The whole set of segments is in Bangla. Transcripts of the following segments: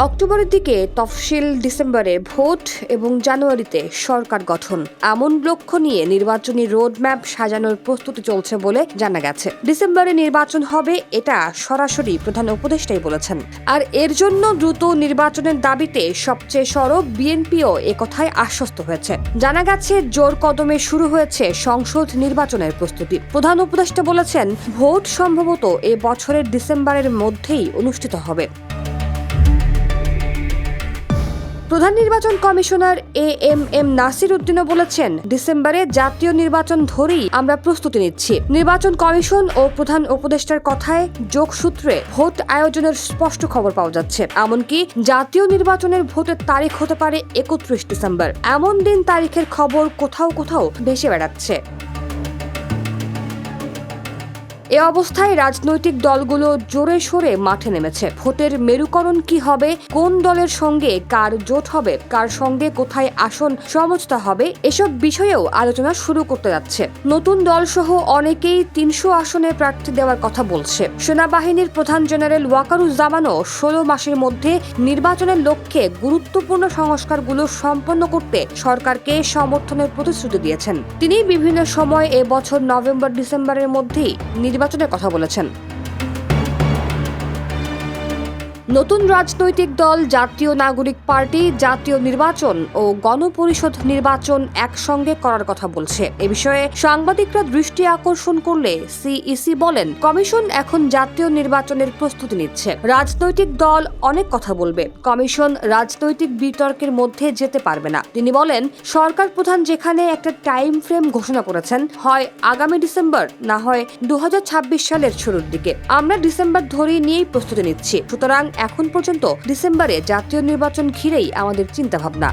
অক্টোবরের দিকে তফসিল, ডিসেম্বরে ভোট এবং জানুয়ারিতে সরকার গঠন, এমন লক্ষ্য নিয়ে নির্বাচনী রোডম্যাপ সাজানোর প্রস্তুতি চলছে বলে জানা গেছে। ডিসেম্বরে নির্বাচন হবে, এটা সরাসরি প্রধান উপদেষ্টাই বলেছেন। আর এর জন্য দ্রুত নির্বাচনের দাবিতে সবচেয়ে সরব বিএনপিও একথায় আশ্বস্ত হয়েছে। জানা গেছে জোর কদমে শুরু হয়েছে সংসদ নির্বাচনের প্রস্তুতি। প্রধান উপদেষ্টা বলেছেন, ভোট সম্ভবত এ বছরের ডিসেম্বরের মধ্যেই অনুষ্ঠিত হবে। প্রধান নির্বাচন কমিশনার এএমএম নাসির উদ্দিনও বলেছেন, ডিসেম্বরে জাতীয় নির্বাচন ধরেই আমরা প্রস্তুতি নিচ্ছি। নির্বাচন কমিশন ও প্রধান উপদেষ্টার কথায় যোগসূত্রে ভোট আয়োজনের স্পষ্ট খবর পাওয়া যাচ্ছে। এমনকি জাতীয় নির্বাচনের ভোটের তারিখ হতে পারে 31 ডিসেম্বর। এমন দিন তারিখের খবর কোথাও কোথাও ভেসে বেড়াচ্ছে। এ অবস্থায় রাজনৈতিক দলগুলো জোরে সোরে মাঠে নেমেছে। ভোটের মেরুকরণ কি হবে, কোন দলের সঙ্গে কার জোট হবে, কার সঙ্গে কোথায় আসন সমঝোতা হবে, এসব বিষয়েও আলোচনা শুরু করতে যাচ্ছে। নতুন দলসহ অনেকেই 300 আসনে প্রার্থী দেওয়ার কথা বলছে। সেনাবাহিনীর প্রধান জেনারেল ওয়াকারুজ্জামানও 16 মাসের মধ্যে নির্বাচনের লক্ষ্যে গুরুত্বপূর্ণ সংস্কারগুলো সম্পন্ন করতে সরকারকে সমর্থনের প্রতিশ্রুতি দিয়েছেন। তিনি বিভিন্ন সময় এ বছর নভেম্বর ডিসেম্বরের মধ্যেই নির্বাচনের কথা বলেছেন। নতুন রাজনৈতিক দল, জাতীয় নাগরিক পার্টি, জাতীয় নির্বাচন ও গণপরিষদ নির্বাচন একসঙ্গে করার কথা বলছে। এ বিষয়ে সাংবাদিকরা দৃষ্টি আকর্ষণ করলে সিইসি বলেন, কমিশন এখন জাতীয় নির্বাচনের প্রস্তুতি নিচ্ছে। রাজনৈতিক দল অনেক কথা বলবে, কমিশন রাজনৈতিক বিতর্কের মধ্যে যেতে পারবে না। তিনি বলেন, সরকার প্রধান যেখানে একটা টাইম ফ্রেম ঘোষণা করেছেন, হয় আগামী ডিসেম্বর, না হয় 2026 সালের শুরুর দিকে। আমরা ডিসেম্বর ধরেই নিয়েই প্রস্তুতি নিচ্ছি। সুতরাং এখন পর্যন্ত ডিসেম্বরে জাতীয় নির্বাচন ঘিরেই আমাদের চিন্তাভাবনা।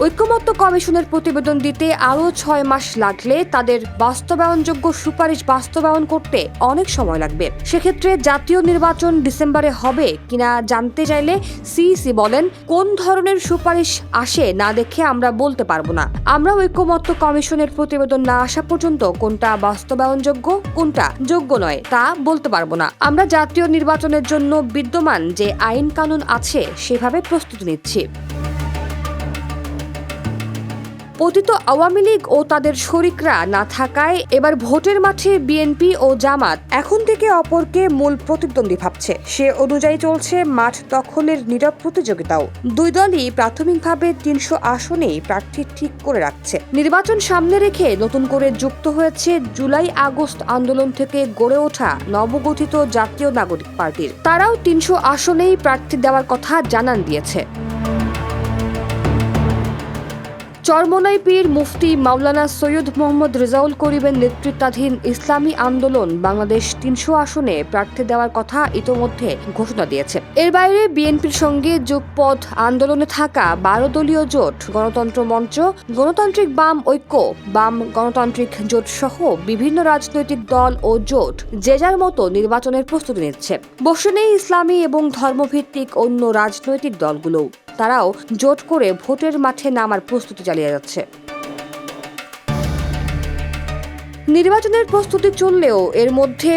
ঐক্যমত্য কমিশনের প্রতিবেদন দিতে আরও 6 মাস লাগলে তাদের বাস্তবায়নযোগ্য সুপারিশ বাস্তবায়ন করতে অনেক সময় লাগবে। সেক্ষেত্রে জাতীয় নির্বাচন ডিসেম্বরে হবে কিনা জানতে চাইলে সিইসি বলেন, কোন ধরনের সুপারিশ আসে না দেখে আমরা বলতে পারবো না। আমরা ঐক্যমত্য কমিশনের প্রতিবেদন না আসা পর্যন্ত কোনটা বাস্তবায়নযোগ্য, কোনটা যোগ্য নয় তা বলতে পারবো না। আমরা জাতীয় নির্বাচনের জন্য বিদ্যমান যে আইন কানুন আছে সেভাবে প্রস্তুতি নিচ্ছি। পতিত আওয়ামী লীগ ও তাদের শরিকরা না থাকায় এবার ভোটের মাঠে বিএনপি ও জামাত এখন থেকে অপরকে মূল প্রতিদ্বন্দ্বী ভাবছে। সে অনুযায়ী চলছে মাঠ দখলের নীরব প্রতিযোগিতাও। দুই দলই প্রাথমিকভাবে 300 আসনেই প্রার্থী ঠিক করে রাখছে। নির্বাচন সামনে রেখে নতুন করে যুক্ত হয়েছে জুলাই আগস্ট আন্দোলন থেকে গড়ে ওঠা নবগঠিত জাতীয় নাগরিক পার্টির। তারাও 300 আসনেই প্রার্থী দেওয়ার কথা জানান দিয়েছে। চরমোনাই পীর মুফতি মাওলানা সৈয়দ মোহাম্মদ রেজাউল করিমের নেতৃত্বাধীন ইসলামী আন্দোলন বাংলাদেশ 300 আসনে প্রার্থী দেওয়ার কথা ইতোমধ্যে ঘোষণা দিয়েছে। এর বাইরে বিএনপির সঙ্গে যুগপথ আন্দোলনে থাকা 12 দলীয় জোট, গণতন্ত্র মঞ্চ, গণতান্ত্রিক বাম ঐক্য, বাম গণতান্ত্রিক জোট সহ বিভিন্ন রাজনৈতিক দল ও জোট যে যার মতো নির্বাচনের প্রস্তুতি নিচ্ছে। বসে নেই ইসলামী এবং ধর্মভিত্তিক অন্য রাজনৈতিক দলগুলো। তারাও জোট করে ভোটের মাঠে নামার প্রস্তুতি চালিয়ে যাচ্ছে। নির্বাচনের প্রস্তুতি চললেও এর মধ্যে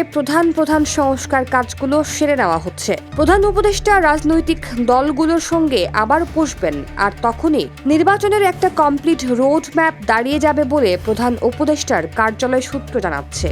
প্রধান সংস্কার কাজগুলো সেরে নেওয়া হচ্ছে। প্রধান উপদেষ্টা রাজনৈতিক দলগুলোর সঙ্গে আবার বসবেন, আর তখনই নির্বাচনের একটা কমপ্লিট রোড ম্যাপ দাঁড়িয়ে যাবে বলে প্রধান উপদেষ্টার কার্যালয় সূত্র জানাচ্ছে।